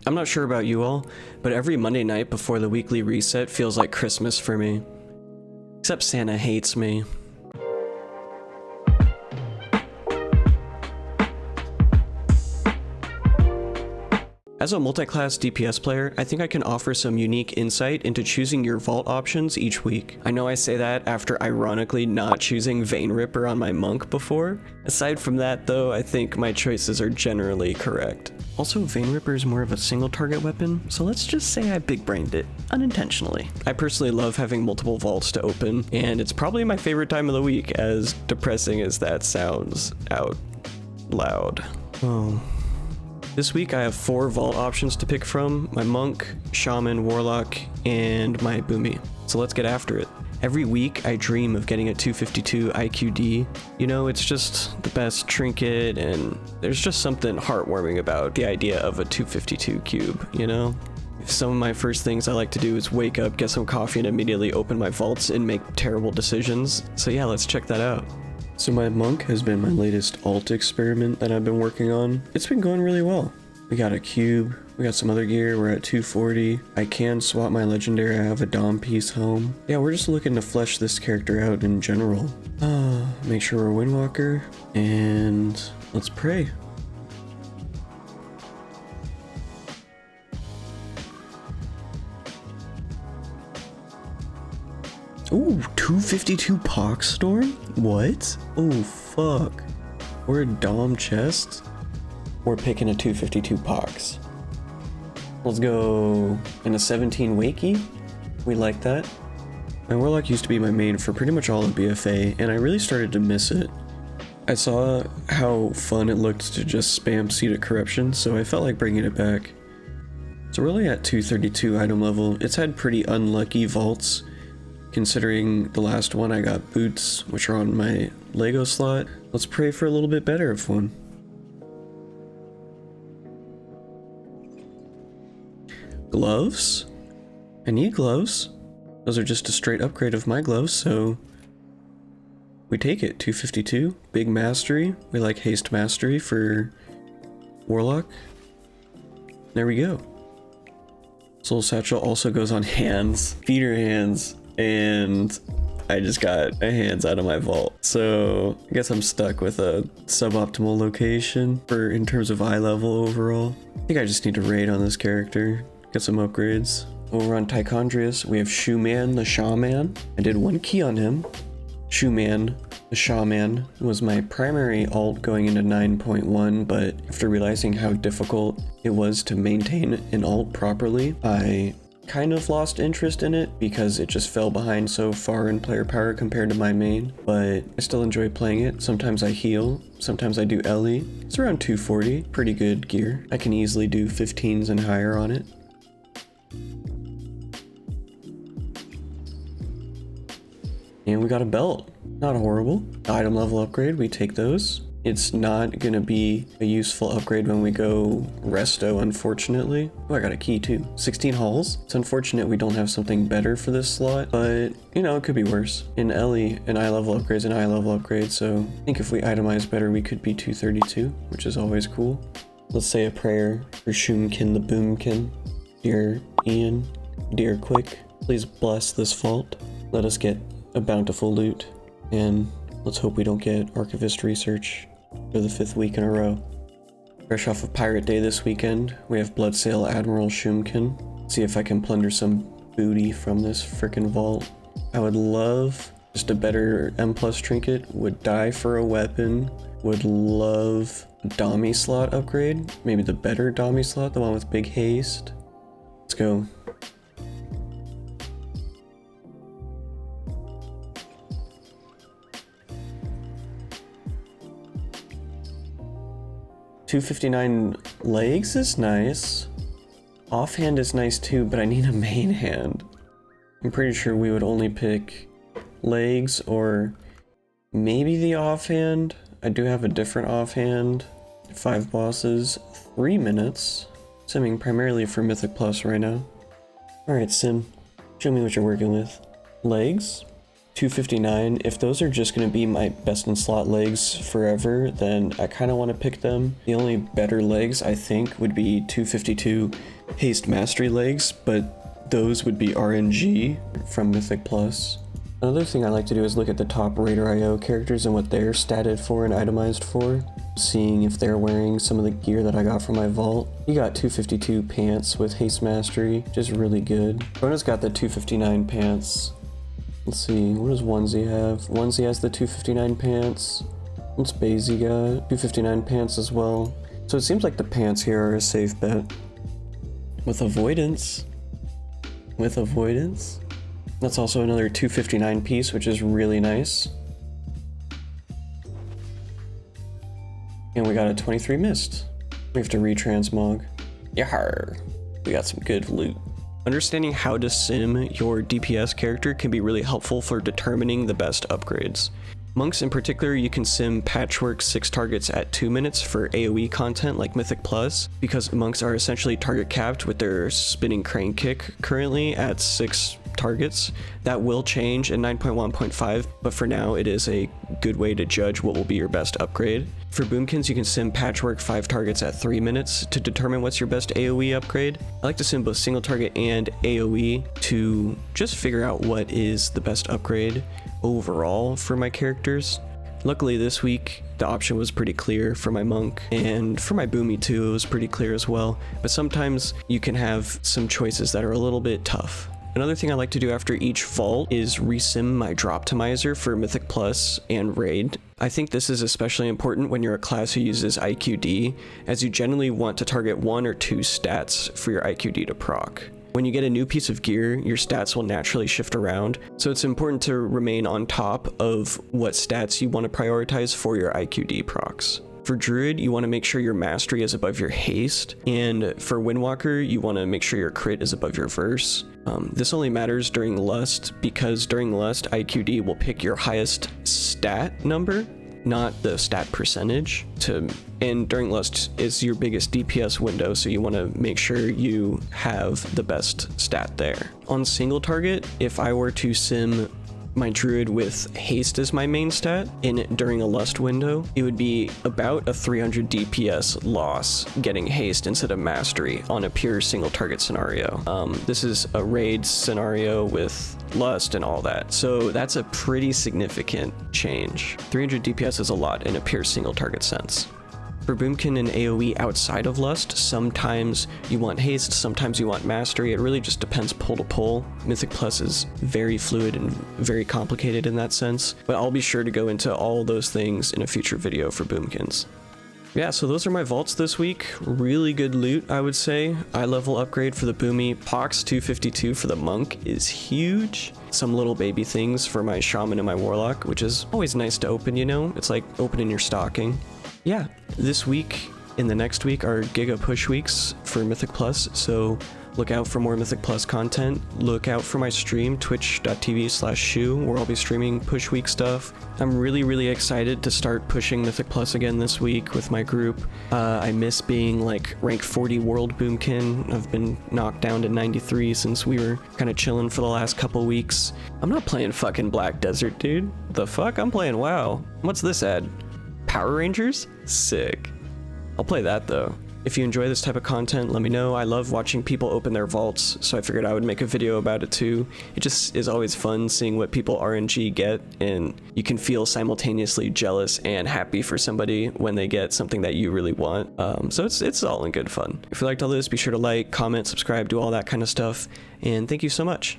I'm not sure about you all, but every Monday night before the weekly reset feels like Christmas for me. Except Santa hates me. As a multi-class DPS player, I think I can offer some unique insight into choosing your vault options each week. I know I say that after ironically not choosing Vein Ripper on my monk before. Aside from that though, I think my choices are generally correct. Also, Vein Ripper is more of a single target weapon, so let's just say I big-brained it, unintentionally. I personally love having multiple vaults to open, and it's probably my favorite time of the week, as depressing as that sounds out loud. Oh. This week I have 4 vault options to pick from: my monk, shaman, warlock, and my boomy. So let's get after it. Every week I dream of getting a 252 IQD. You know, it's just the best trinket, and there's just something heartwarming about the idea of a 252 cube, you know? Some of my first things I like to do is wake up, get some coffee, and immediately open my vaults and make terrible decisions. So yeah, let's check that out. So my monk has been my latest alt experiment that I've been working on. It's been going really well. We got a cube, we got some other gear, we're at 240. I can swap my legendary, I have a Dom piece home. Yeah, we're just looking to flesh this character out in general. Make sure we're Windwalker, and let's pray. Ooh, 252 Poxstorm? What? Oh, fuck. We're a Dom chest? We're picking a 252 Pox. Let's go in a 17 Wakey. We like that. My Warlock used to be my main for pretty much all of BFA, and I really started to miss it. I saw how fun it looked to just spam Seed of Corruption, so I felt like bringing it back. So we're only at 232 item level. It's had pretty unlucky vaults, considering the last one I got boots, which are on my Lego slot. Let's pray for a little bit better of one. Gloves? I need gloves. Those are just a straight upgrade of my gloves, so we take it. 252, big mastery. We like haste mastery for Warlock. There we go. Soul Satchel also goes on hands, feeder hands. And I just got my hands out of my vault. So I guess I'm stuck with a suboptimal location in terms of eye level overall. I think I just need to raid on this character, get some upgrades. Over on Tychondrius, we have Shew the Shaman. I did 1 key on him. Shew the Shaman was my primary alt going into 9.1, but after realizing how difficult it was to maintain an alt properly, I kind of lost interest in it because it just fell behind so far in player power compared to my main, but I still enjoy playing it. Sometimes I heal, sometimes I do Ellie. It's around 240, pretty good gear. I can easily do 15s and higher on it. And we got a belt, not horrible. Item level upgrade, we take those. It's not gonna be a useful upgrade when we go resto, unfortunately. Oh, I got a key too. 16 halls. It's unfortunate we don't have something better for this slot, but you know, it could be worse. In Ellie, an eye level upgrade is an eye level upgrade, so I think if we itemize better, we could be 232, which is always cool. Let's say a prayer for Shoomkin the Boomkin. Dear Ian, dear Quick, please bless this vault. Let us get a bountiful loot, and let's hope we don't get Archivist research for the 5th week in a row. Fresh off of Pirate Day this weekend, we have Bloodsail Admiral Shoomkin. See if I can plunder some booty from this frickin' vault. I would love just a better M+ trinket, would die for a weapon, would love a Dommy slot upgrade, maybe the better Dommy slot, the one with big haste. Let's go. $259 legs is nice. Offhand is nice too, but I need a main hand. I'm pretty sure we would only pick legs or maybe the offhand. I do have a different offhand. 5 bosses, 3 minutes. Simming primarily for Mythic Plus right now. Alright, Sim. Show me what you're working with. Legs. 259. If those are just going to be my best in slot legs forever, then I kind of want to pick them. The only better legs I think would be 252 haste mastery legs, but those would be RNG from Mythic Plus. Another thing I like to do is look at the top Raider IO characters and what they're statted for and itemized for, seeing if they're wearing some of the gear that I got from my vault. He got 252 pants with haste mastery, which is really good. Rona's got the 259 pants. Let's see, what does Onesie have? Onesie has the 259 pants. What's Basie got? 259 pants as well. So it seems like the pants here are a safe bet. With avoidance. With avoidance. That's also another 259 piece, which is really nice. And we got a 23 mist. We have to retransmog. Yahar! We got some good loot. Understanding how to sim your DPS character can be really helpful for determining the best upgrades. Monks in particular, you can sim patchwork 6 targets at 2 minutes for AoE content like Mythic Plus, because monks are essentially target capped with their spinning crane kick currently at 6 targets. That will change in 9.1.5, but for now it is a good way to judge what will be your best upgrade. For boomkins, you can sim patchwork 5 targets at 3 minutes to determine what's your best AoE upgrade. I like to sim both single target and AoE to just figure out what is the best upgrade overall for my characters. Luckily this week the option was pretty clear for my monk, and for my boomy too, it was pretty clear as well, but sometimes you can have some choices that are a little bit tough. Another thing I like to do after each vault is resim my droptimizer for Mythic Plus and Raid. I think this is especially important when you're a class who uses IQD, as you generally want to target 1 or 2 stats for your IQD to proc. When you get a new piece of gear, your stats will naturally shift around, so it's important to remain on top of what stats you want to prioritize for your IQD procs. For Druid, you want to make sure your mastery is above your haste, and for Windwalker, you want to make sure your crit is above your verse. This only matters during Lust, because during Lust, IQD will pick your highest stat number, not the stat percentage, and during Lust is your biggest DPS window, so you want to make sure you have the best stat there. On single target, if I were to sim my Druid with haste as my main stat during a Lust window, it would be about a 300 DPS loss getting haste instead of mastery on a pure single target scenario. This is a raid scenario with Lust and all that, so that's a pretty significant change. 300 DPS is a lot in a pure single target sense. For Boomkin and AoE outside of Lust, sometimes you want haste, sometimes you want mastery. It really just depends pull to pull. Mythic Plus is very fluid and very complicated in that sense, but I'll be sure to go into all those things in a future video for Boomkins. Yeah, so those are my vaults this week. Really good loot, I would say. Eye level upgrade for the Boomy. Pox 252 for the Monk is huge. Some little baby things for my Shaman and my Warlock, which is always nice to open, you know? It's like opening your stocking. Yeah, this week and the next week are Giga Push weeks for Mythic Plus, so look out for more Mythic Plus content. Look out for my stream, twitch.tv/Shew, where I'll be streaming Push Week stuff. I'm really excited to start pushing Mythic Plus again this week with my group. I miss being like rank 40 world boomkin. I've been knocked down to 93 since we were kind of chilling for the last couple weeks. I'm not playing fucking Black Desert, dude. The fuck? I'm playing WoW. What's this ad? Power Rangers? Sick. I'll play that though. If you enjoy this type of content, let me know. I love watching people open their vaults, so I figured I would make a video about it too. It just is always fun seeing what people RNG get, and you can feel simultaneously jealous and happy for somebody when they get something that you really want. So it's all in good fun. If you liked all this, be sure to like, comment, subscribe, do all that kind of stuff, and thank you so much.